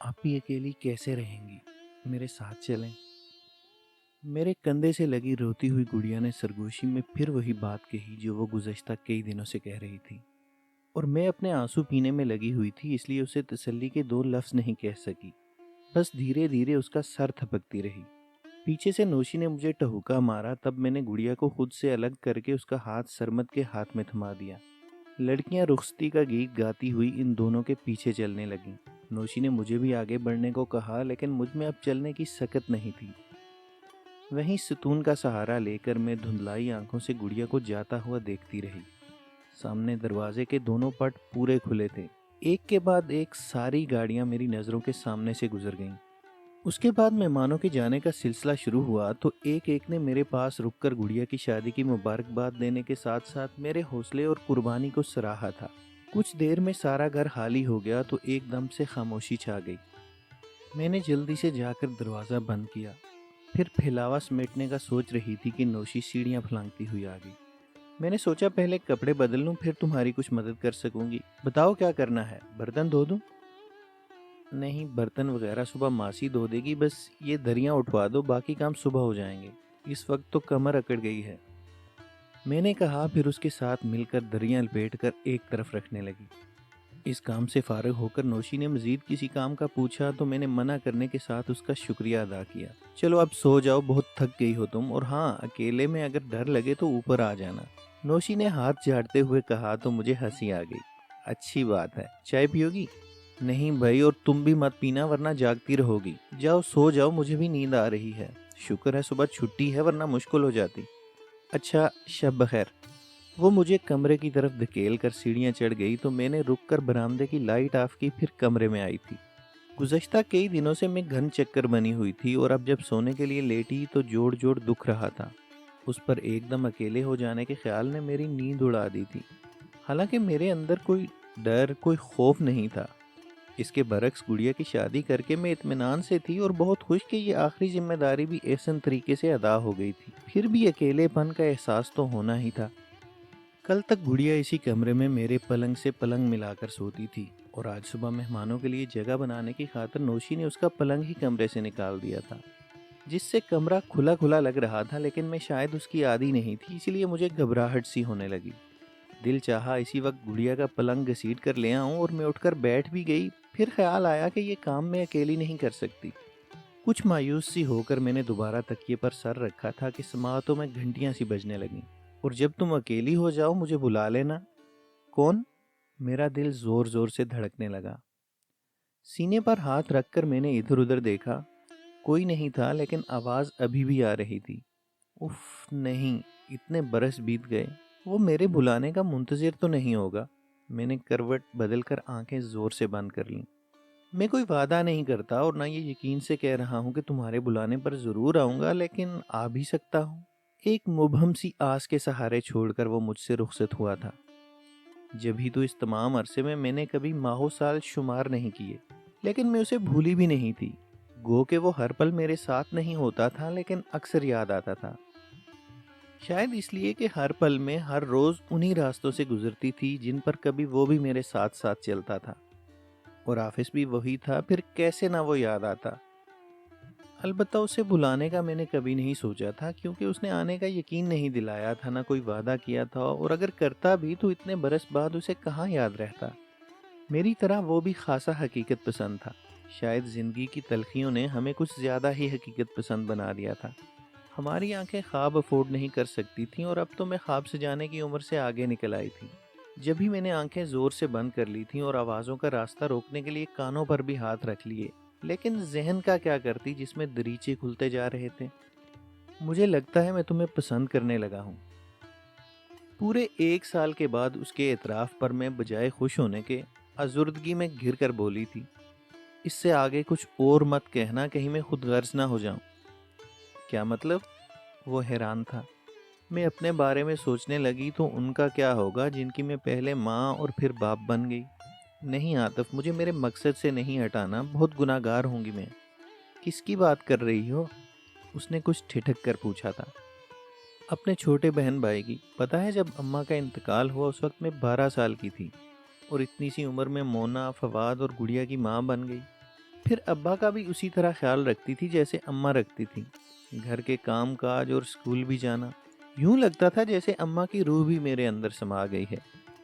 آپ بھی اکیلی کیسے رہیں گی؟ میرے ساتھ چلیں۔ میرے کندھے سے لگی روتی ہوئی گڑیا نے سرگوشی میں پھر وہی بات کہی جو وہ گزشتہ کئی دنوں سے کہہ رہی تھی، اور میں اپنے آنسو پینے میں لگی ہوئی تھی، اس لیے اسے تسلی کے دو لفظ نہیں کہہ سکی، بس دھیرے دھیرے اس کا سر تھپکتی رہی۔ پیچھے سے نوشی نے مجھے ٹہوکا مارا، تب میں نے گڑیا کو خود سے الگ کر کے اس کا ہاتھ سرمد کے ہاتھ میں تھما دیا۔ لڑکیاں رخصتی کا گیت گاتی ہوئی ان دونوں کے پیچھے چلنے لگیں۔ نوشی نے مجھے بھی آگے بڑھنے کو کہا، لیکن مجھ میں اب چلنے کی سکت نہیں تھی۔ وہیں ستون کا سہارا لے کر میں دھندلائی آنکھوں سے گڑیا کو جاتا ہوا دیکھتی رہی۔ سامنے دروازے کے دونوں پٹ پورے کھلے تھے، ایک کے بعد ایک ساری گاڑیاں میری نظروں کے سامنے سے گزر گئیں۔ اس کے بعد مہمانوں کے جانے کا سلسلہ شروع ہوا تو ایک ایک نے میرے پاس رک کر گڑیا کی شادی کی مبارکباد دینے کے ساتھ ساتھ میرے حوصلے اور قربانی کو سراہا تھا۔ کچھ دیر میں سارا گھر خالی ہو گیا تو ایک دم سے خاموشی چھا گئی۔ میں نے جلدی سے جا کر دروازہ بند کیا، پھر پھیلاوا سمیٹنے کا سوچ رہی تھی کہ نوشی سیڑھیاں پھلانگتی ہوئی آ گئی۔ میں نے سوچا پہلے کپڑے بدل لوں، پھر تمہاری کچھ مدد کر سکوں گی۔ بتاؤ کیا کرنا ہے؟ برتن دھو دوں؟ نہیں، برتن وغیرہ صبح ماسی دھو دے گی، بس یہ دریاں اٹھوا دو، باقی کام صبح ہو جائیں گے، اس وقت تو کمر اکڑ گئی ہے، میں نے کہا، پھر اس کے ساتھ مل کر دریاں لپیٹ کر ایک طرف رکھنے لگی۔ اس کام سے فارغ ہو کر نوشی نے مزید کسی کام کا پوچھا تو میں نے منع کرنے کے ساتھ اس کا شکریہ ادا کیا۔ چلو اب سو جاؤ، بہت تھک گئی ہو تم، اور ہاں، اکیلے میں اگر ڈر لگے تو اوپر آ جانا۔ نوشی نے ہاتھ جھاڑتے ہوئے کہا تو مجھے ہنسی آ گئی۔ اچھی بات ہے، چائے پیو گی؟ نہیں بھائی، اور تم بھی مت پینا ورنہ جاگتی رہو گی۔ جاؤ سو جاؤ، مجھے بھی نیند آ رہی ہے۔ شکر ہے صبح چھٹی ہے ورنہ مشکل ہو جاتی۔ اچھا، شب بخیر۔ وہ مجھے کمرے کی طرف دھکیل کر سیڑھیاں چڑھ گئی تو میں نے رک کر برآمدے کی لائٹ آف کی، پھر کمرے میں آئی تھی۔ گزشتہ کئی دنوں سے میں گھن چکر بنی ہوئی تھی، اور اب جب سونے کے لیے لیٹی تو جوڑ جوڑ دکھ رہا تھا۔ اس پر ایک دم اکیلے ہو جانے کے خیال نے میری نیند اڑا دی تھی، حالانکہ میرے اندر کوئی ڈر، کوئی خوف نہیں تھا۔ اس کے برعکس گڑیا کی شادی کر کے میں اطمینان سے تھی اور بہت خوش کہ یہ آخری ذمہ داری بھی احسن طریقے سے ادا ہو گئی تھی۔ پھر بھی اکیلے پن کا احساس تو ہونا ہی تھا۔ کل تک گڑیا اسی کمرے میں میرے پلنگ سے پلنگ ملا کر سوتی تھی، اور آج صبح مہمانوں کے لیے جگہ بنانے کی خاطر نوشی نے اس کا پلنگ ہی کمرے سے نکال دیا تھا، جس سے کمرہ کھلا کھلا لگ رہا تھا، لیکن میں شاید اس کی عادی نہیں تھی، اسی لیے مجھے گھبراہٹ سی ہونے لگی۔ دل چاہا اسی وقت گڑیا کا پلنگ گھسیٹ کر لے آؤں، اور میں اٹھ کر بیٹھ بھی گئی۔ پھر خیال آیا کہ یہ کام میں اکیلی نہیں کر سکتی۔ کچھ مایوس سی ہو کر میں نے دوبارہ تکیے پر سر رکھا تھا کہ سماعتوں میں گھنٹیاں سی بجنے لگیں، اور جب تم اکیلی ہو جاؤ مجھے بلا لینا۔ کون؟ میرا دل زور زور سے دھڑکنے لگا۔ سینے پر ہاتھ رکھ کر میں نے ادھر ادھر دیکھا، کوئی نہیں تھا، لیکن آواز ابھی بھی آ رہی تھی۔ اف نہیں، اتنے برس بیت گئے، وہ میرے بلانے کا منتظر تو نہیں ہوگا؟ میں نے کروٹ بدل کر آنکھیں زور سے بند کر لیں۔ میں کوئی وعدہ نہیں کرتا، اور نہ یہ یقین سے کہہ رہا ہوں کہ تمہارے بلانے پر ضرور آؤں گا، لیکن آ بھی سکتا ہوں۔ ایک مبہم سی آس کے سہارے چھوڑ کر وہ مجھ سے رخصت ہوا تھا۔ جبھی تو اس تمام عرصے میں نے کبھی ماہو سال شمار نہیں کیے، لیکن میں اسے بھولی بھی نہیں تھی۔ گو کہ وہ ہر پل میرے ساتھ نہیں ہوتا تھا، لیکن اکثر یاد آتا تھا۔ شاید اس لیے کہ ہر پل میں ہر روز انہی راستوں سے گزرتی تھی جن پر کبھی وہ بھی میرے ساتھ ساتھ چلتا تھا، اور آفس بھی وہی تھا، پھر کیسے نہ وہ یاد آتا۔ البتہ اسے بلانے کا میں نے کبھی نہیں سوچا تھا، کیونکہ اس نے آنے کا یقین نہیں دلایا تھا، نہ کوئی وعدہ کیا تھا، اور اگر کرتا بھی تو اتنے برس بعد اسے کہاں یاد رہتا۔ میری طرح وہ بھی خاصا حقیقت پسند تھا۔ شاید زندگی کی تلخیوں نے ہمیں کچھ زیادہ ہی حقیقت پسند بنا دیا تھا۔ ہماری آنکھیں خواب افورڈ نہیں کر سکتی تھیں، اور اب تو میں خواب سے جانے کی عمر سے آگے نکل آئی تھی۔ جب ہی میں نے آنکھیں زور سے بند کر لی تھیں اور آوازوں کا راستہ روکنے کے لیے کانوں پر بھی ہاتھ رکھ لیے، لیکن ذہن کا کیا کرتی جس میں دریچے کھلتے جا رہے تھے۔ مجھے لگتا ہے میں تمہیں پسند کرنے لگا ہوں۔ پورے 1 سال کے بعد اس کے اعتراف پر میں بجائے خوش ہونے کے آزردگی میں گر کر بولی تھی، اس سے آگے کچھ اور مت کہنا، کہیں میں خود غرض نہ ہو جاؤں۔ کیا مطلب؟ وہ حیران تھا۔ میں اپنے بارے میں سوچنے لگی تو ان کا کیا ہوگا جن کی میں پہلے ماں اور پھر باپ بن گئی۔ نہیں عاطف، مجھے میرے مقصد سے نہیں ہٹانا، بہت گناہ گار ہوں گی میں۔ کس کی بات کر رہی ہو؟ اس نے کچھ ٹھٹک کر پوچھا تھا۔ اپنے چھوٹے بہن بھائی کی۔ پتہ ہے جب اماں کا انتقال ہوا اس وقت میں 12 سال کی تھی، اور اتنی سی عمر میں مونا، فواد اور گڑیا کی ماں بن گئی۔ پھر ابا کا بھی اسی طرح خیال رکھتی تھی جیسے اماں رکھتی تھی، گھر کے کام کاج اور اسکول بھی جانا۔ یوں لگتا تھا جیسے اماں کی روح بھی میرے اندر سما گئی ہے۔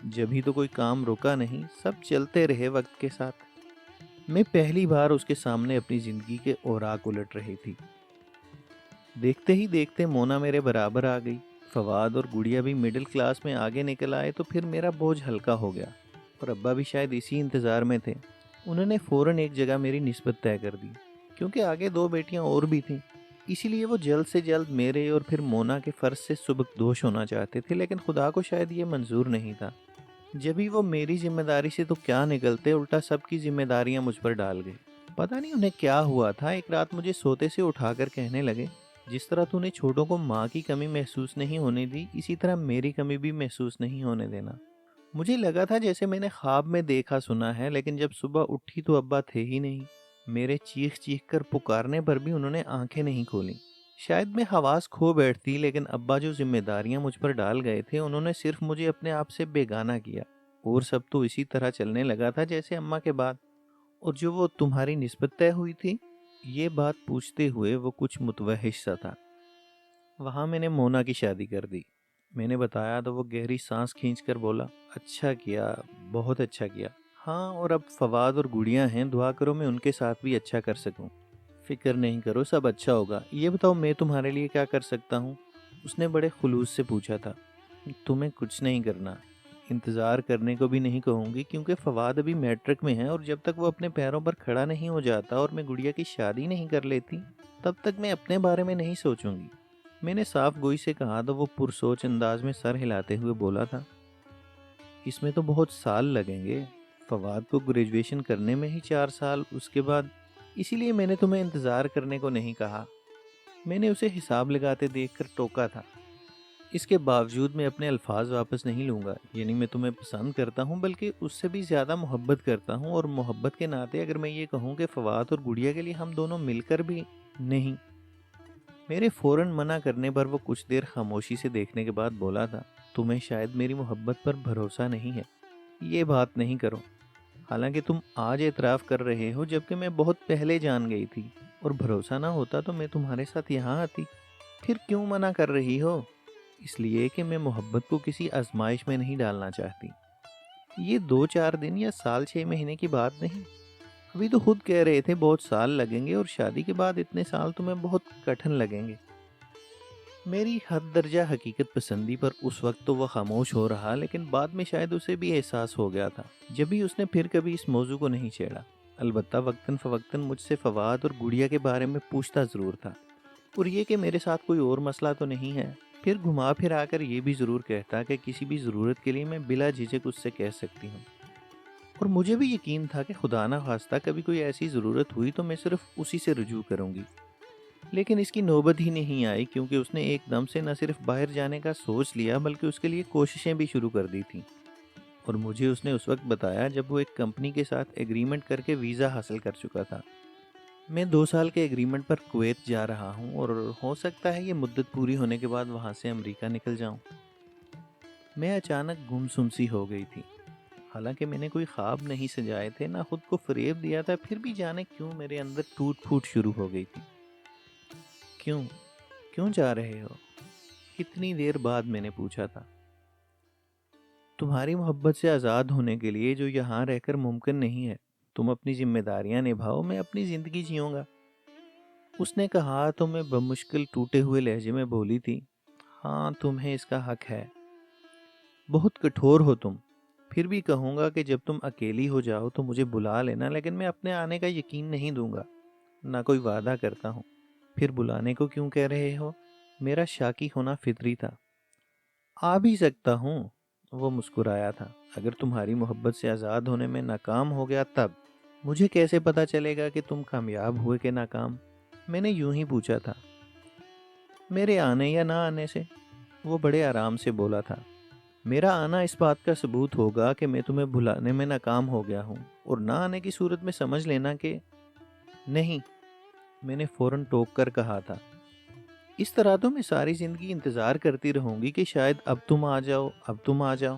جبھی تو کوئی کام رکا نہیں، سب چلتے رہے وقت کے ساتھ۔ میں پہلی بار اس کے سامنے اپنی زندگی کے اوراق الٹ رہی تھی۔ دیکھتے ہی دیکھتے مونا میرے برابر آ گئی، فواد اور گڑیا بھی مڈل کلاس میں آگے نکل آئے تو پھر میرا بوجھ ہلکا ہو گیا، اور ابا بھی شاید اسی انتظار میں تھے۔ انہوں نے فوراً ایک جگہ میری نسبت طے کر دی، کیونکہ آگے 2 بیٹیاں اور بھی تھیں، اسی لیے وہ جلد سے جلد میرے اور پھر مونا کے فرض سے سبکدوش ہونا چاہتے تھے، لیکن خدا کو شاید یہ منظور نہیں تھا۔ جبھی وہ میری ذمہ داری سے تو کیا نکلتے، الٹا سب کی ذمہ داریاں مجھ پر ڈال گئے۔ پتہ نہیں انہیں کیا ہوا تھا، ایک رات مجھے سوتے سے اٹھا کر کہنے لگے، جس طرح تو نے چھوٹوں کو ماں کی کمی محسوس نہیں ہونے دی، اسی طرح میری کمی بھی محسوس نہیں ہونے دینا۔ مجھے لگا تھا جیسے میں نے خواب میں دیکھا سنا ہے، لیکن جب صبح اٹھی تو ابا تھے ہی نہیں۔ میرے چیخ چیخ کر پکارنے پر بھی انہوں نے آنکھیں نہیں کھولیں۔ شاید میں حواس کھو بیٹھتی، لیکن ابا جو ذمہ داریاں مجھ پر ڈال گئے تھے، انہوں نے صرف مجھے اپنے آپ سے بیگانہ کیا، اور سب تو اسی طرح چلنے لگا تھا جیسے اماں کے بعد۔ اور جو وہ تمہاری نسبت طے ہوئی تھی، یہ بات پوچھتے ہوئے وہ کچھ متوحش سا تھا۔ وہاں میں نے مونا کی شادی کر دی، میں نے بتایا تو وہ گہری سانس کھینچ کر بولا، اچھا کیا، بہت اچھا کیا۔ ہاں، اور اب فواد اور گڑیاں ہیں، دعا کرو میں ان کے ساتھ بھی اچھا کر سکوں۔ فکر نہیں کرو، سب اچھا ہوگا۔ یہ بتاؤ میں تمہارے لیے کیا کر سکتا ہوں؟ اس نے بڑے خلوص سے پوچھا تھا۔ تمہیں کچھ نہیں کرنا، انتظار کرنے کو بھی نہیں کہوں گی، کیونکہ فواد ابھی میٹرک میں ہے، اور جب تک وہ اپنے پیروں پر کھڑا نہیں ہو جاتا اور میں گڑیا کی شادی نہیں کر لیتی، تب تک میں اپنے بارے میں نہیں سوچوں گی۔ میں نے صاف گوئی سے کہا تو وہ پرسوچ انداز میں سر ہلاتے ہوئے بولا تھا، اس میں تو بہت سال لگیں گے، فواد کو گریجویشن کرنے میں ہی 4 سال، اس کے بعد، اسی لیے میں نے تمہیں انتظار کرنے کو نہیں کہا۔ میں نے اسے حساب لگاتے دیکھ کر ٹوکا تھا۔ اس کے باوجود میں اپنے الفاظ واپس نہیں لوں گا، یعنی میں تمہیں پسند کرتا ہوں، بلکہ اس سے بھی زیادہ محبت کرتا ہوں، اور محبت کے ناطے اگر میں یہ کہوں کہ فواد اور گڑیا کے لیے ہم دونوں مل کر بھی نہیں۔ میرے فوراً منع کرنے پر وہ کچھ دیر خاموشی سے دیکھنے کے بعد بولا تھا، تمہیں شاید میری محبت پر بھروسہ نہیں ہے، یہ بات نہیں کرو۔ حالانکہ تم آج اعتراف کر رہے ہو، جبکہ میں بہت پہلے جان گئی تھی، اور بھروسہ نہ ہوتا تو میں تمہارے ساتھ یہاں آتی۔ پھر کیوں منع کر رہی ہو؟ اس لیے کہ میں محبت کو کسی آزمائش میں نہیں ڈالنا چاہتی۔ یہ 2-4 دن یا سال 6 مہینے کی بات نہیں۔ ابھی تو خود کہہ رہے تھے بہت سال لگیں گے، اور شادی کے بعد اتنے سال تمہیں بہت کٹھن لگیں گے۔ میری حد درجہ حقیقت پسندی پر اس وقت تو وہ خاموش ہو رہا، لیکن بعد میں شاید اسے بھی احساس ہو گیا تھا، جب بھی اس نے پھر کبھی اس موضوع کو نہیں چھیڑا۔ البتہ وقتاً فوقتاً مجھ سے فواد اور گڑیا کے بارے میں پوچھتا ضرور تھا، اور یہ کہ میرے ساتھ کوئی اور مسئلہ تو نہیں ہے۔ پھر گھما پھر آ کر یہ بھی ضرور کہتا کہ کسی بھی ضرورت کے لیے میں بلا جھجک اس سے کہہ سکتی ہوں، اور مجھے بھی یقین تھا کہ خدا نہ خواستہ کبھی کوئی ایسی ضرورت ہوئی تو میں صرف اسی سے رجوع کروں گی۔ لیکن اس کی نوبت ہی نہیں آئی، کیونکہ اس نے ایک دم سے نہ صرف باہر جانے کا سوچ لیا، بلکہ اس کے لیے کوششیں بھی شروع کر دی تھیں۔ اور مجھے اس نے اس وقت بتایا جب وہ ایک کمپنی کے ساتھ ایگریمنٹ کر کے ویزا حاصل کر چکا تھا۔ میں 2 سال کے ایگریمنٹ پر کویت جا رہا ہوں، اور ہو سکتا ہے یہ مدت پوری ہونے کے بعد وہاں سے امریکہ نکل جاؤں۔ میں اچانک گمسم سی ہو گئی تھی۔ حالانکہ میں نے کوئی خواب نہیں سجائے تھے، نہ خود کو فریب دیا تھا، پھر بھی جانے کیوں میرے اندر ٹوٹ پھوٹ شروع ہو گئی تھی۔ کیوں جا رہے ہو؟ اتنی دیر بعد میں نے پوچھا تھا۔ تمہاری محبت سے آزاد ہونے کے لیے، جو یہاں رہ کر ممکن نہیں ہے۔ تم اپنی ذمہ داریاں نبھاؤ، میں اپنی زندگی جیوں گا۔ اس نے کہا تو میں بمشکل ٹوٹے ہوئے لہجے میں بولی تھی، ہاں تمہیں اس کا حق ہے۔ بہت کٹھور ہو تم۔ پھر بھی کہوں گا کہ جب تم اکیلی ہو جاؤ تو مجھے بلا لینا، لیکن میں اپنے آنے کا یقین نہیں دوں گا، نہ کوئی وعدہ کرتا ہوں۔ پھر بلانے کو کیوں کہہ رہے ہو؟ میرا شاکی ہونا فطری تھا۔ آ بھی سکتا ہوں، وہ مسکرایا تھا، اگر تمہاری محبت سے آزاد ہونے میں ناکام ہو گیا تب۔ مجھے کیسے پتا چلے گا کہ تم کامیاب ہوئے کہ ناکام؟ میں نے یوں ہی پوچھا تھا۔ میرے آنے یا نہ آنے سے، وہ بڑے آرام سے بولا تھا۔ میرا آنا اس بات کا ثبوت ہوگا کہ میں تمہیں بلانے میں ناکام ہو گیا ہوں، اور نہ آنے کی صورت میں سمجھ لینا کہ نہیں، میں نے فوراً ٹوک کر کہا تھا۔ اس طرح تو میں ساری زندگی انتظار کرتی رہوں گی کہ شاید اب تم آ جاؤ، اب تم آ جاؤ۔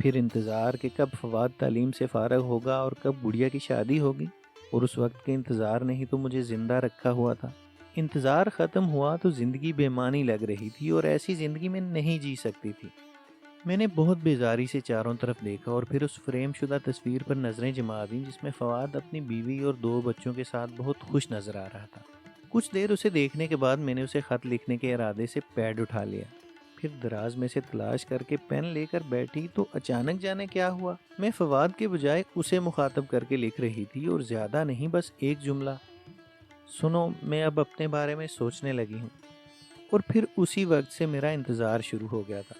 پھر انتظار کہ کب فواد تعلیم سے فارغ ہوگا اور کب گڑیا کی شادی ہوگی، اور اس وقت کے انتظار نے ہی تو مجھے زندہ رکھا ہوا تھا۔ انتظار ختم ہوا تو زندگی بے معنی لگ رہی تھی، اور ایسی زندگی میں نہیں جی سکتی تھی۔ میں نے بہت بیزاری سے چاروں طرف دیکھا اور پھر اس فریم شدہ تصویر پر نظریں جما دیں جس میں فواد اپنی بیوی اور 2 بچوں کے ساتھ بہت خوش نظر آ رہا تھا۔ کچھ دیر اسے دیکھنے کے بعد میں نے اسے خط لکھنے کے ارادے سے پیڈ اٹھا لیا، پھر دراز میں سے تلاش کر کے پین لے کر بیٹھی تو اچانک جانے کیا ہوا، میں فواد کے بجائے اسے مخاطب کر کے لکھ رہی تھی، اور زیادہ نہیں، بس ایک جملہ: سنو، میں اب اپنے بارے میں سوچنے لگی ہوں۔ اور پھر اسی وقت سے میرا انتظار شروع ہو گیا تھا۔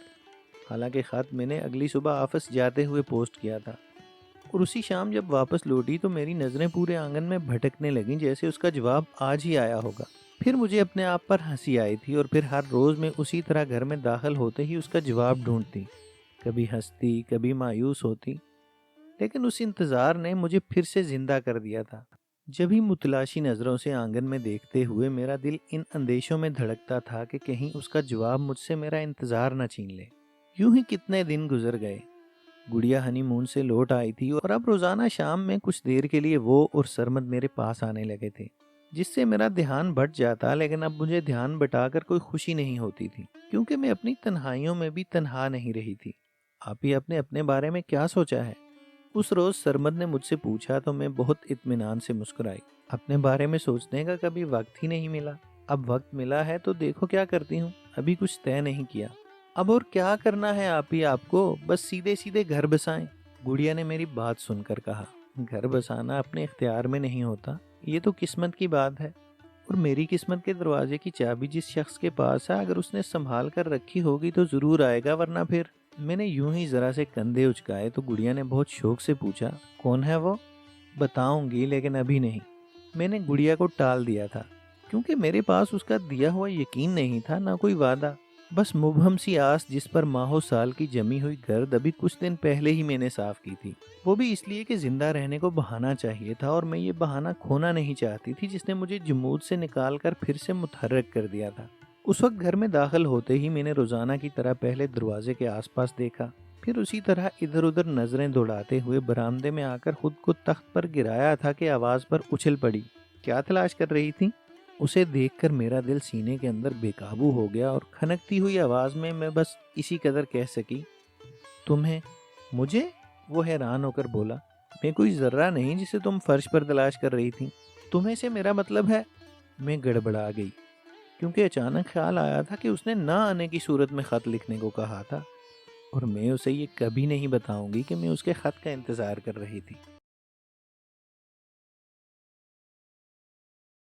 حالانکہ خط میں نے اگلی صبح آفس جاتے ہوئے پوسٹ کیا تھا، اور اسی شام جب واپس لوٹی تو میری نظریں پورے آنگن میں بھٹکنے لگیں جیسے اس کا جواب آج ہی آیا ہوگا۔ پھر مجھے اپنے آپ پر ہنسی آئی تھی، اور پھر ہر روز میں اسی طرح گھر میں داخل ہوتے ہی اس کا جواب ڈھونڈتی، کبھی ہنستی، کبھی مایوس ہوتی، لیکن اس انتظار نے مجھے پھر سے زندہ کر دیا تھا۔ جب ہی متلاشی نظروں سے آنگن میں دیکھتے ہوئے میرا دل ان اندیشوں میں دھڑکتا تھا کہ کہیں اس کا جواب مجھ سے میرا انتظار نہ چھین لے۔ یوں ہی کتنے دن گزر گئے۔ گڑیا ہنی مون سے لوٹ آئی تھی، اور اب روزانہ شام میں کچھ دیر کے لیے وہ اور سرمد میرے پاس آنے لگے تھے، جس سے میرا دھیان بٹ جاتا، لیکن اب مجھے دھیان بٹا کر کوئی خوشی نہیں ہوتی تھی، کیونکہ میں اپنی تنہائیوں میں بھی تنہا نہیں رہی تھی۔ آپ ہی اپنے بارے میں کیا سوچا ہے؟ اس روز سرمد نے مجھ سے پوچھا تو میں بہت اطمینان سے مسکرائی۔ اپنے بارے میں سوچنے کا کبھی وقت ہی نہیں ملا، اب وقت ملا ہے تو دیکھو کیا کرتی ہوں، ابھی کچھ طے نہیں کیا۔ اب اور کیا کرنا ہے آپ کو، بس سیدھے سیدھے گھر بسائیں۔ گڑیا نے میری بات سن کر کہا، گھر بسانا اپنے اختیار میں نہیں ہوتا، یہ تو قسمت کی بات ہے، اور میری قسمت کے دروازے کی چابی جس شخص کے پاس ہے، اگر اس نے سنبھال کر رکھی ہوگی تو ضرور آئے گا، ورنہ پھر۔ میں نے یوں ہی ذرا سے کندھے اچکائے تو گڑیا نے بہت شوق سے پوچھا، کون ہے وہ؟ بتاؤں گی لیکن ابھی نہیں۔ میں نے گڑیا کو ٹال دیا تھا، کیونکہ میرے پاس اس کا دیا ہوا یقین نہیں تھا، نہ کوئی وعدہ، بس مبہم سی آس جس پر ماہوں سال کی جمی ہوئی گرد ابھی کچھ دن پہلے ہی میں نے صاف کی تھی، وہ بھی اس لیے کہ زندہ رہنے کو بہانہ چاہیے تھا، اور میں یہ بہانہ کھونا نہیں چاہتی تھی جس نے مجھے جمود سے نکال کر پھر سے متحرک کر دیا تھا۔ اس وقت گھر میں داخل ہوتے ہی میں نے روزانہ کی طرح پہلے دروازے کے آس پاس دیکھا، پھر اسی طرح ادھر ادھر نظریں دوڑاتے ہوئے برآمدے میں آ کر خود کو تخت پر گرایا تھا کہ آواز پر اچھل پڑی، کیا تلاش کر رہی تھی؟ اسے دیکھ کر میرا دل سینے کے اندر بے قابو ہو گیا، اور کھنکتی ہوئی آواز میں بس اسی قدر کہہ سکی، تمہیں؟ مجھے؟ وہ حیران ہو کر بولا، میں کوئی ذرہ نہیں جسے تم فرش پر تلاش کر رہی تھی، تمہیں سے میرا مطلب ہے۔ میں گڑبڑا گئی، کیونکہ اچانک خیال آیا تھا کہ اس نے نہ آنے کی صورت میں خط لکھنے کو کہا تھا، اور میں اسے یہ کبھی نہیں بتاؤں گی کہ میں اس کے خط کا انتظار کر رہی تھی۔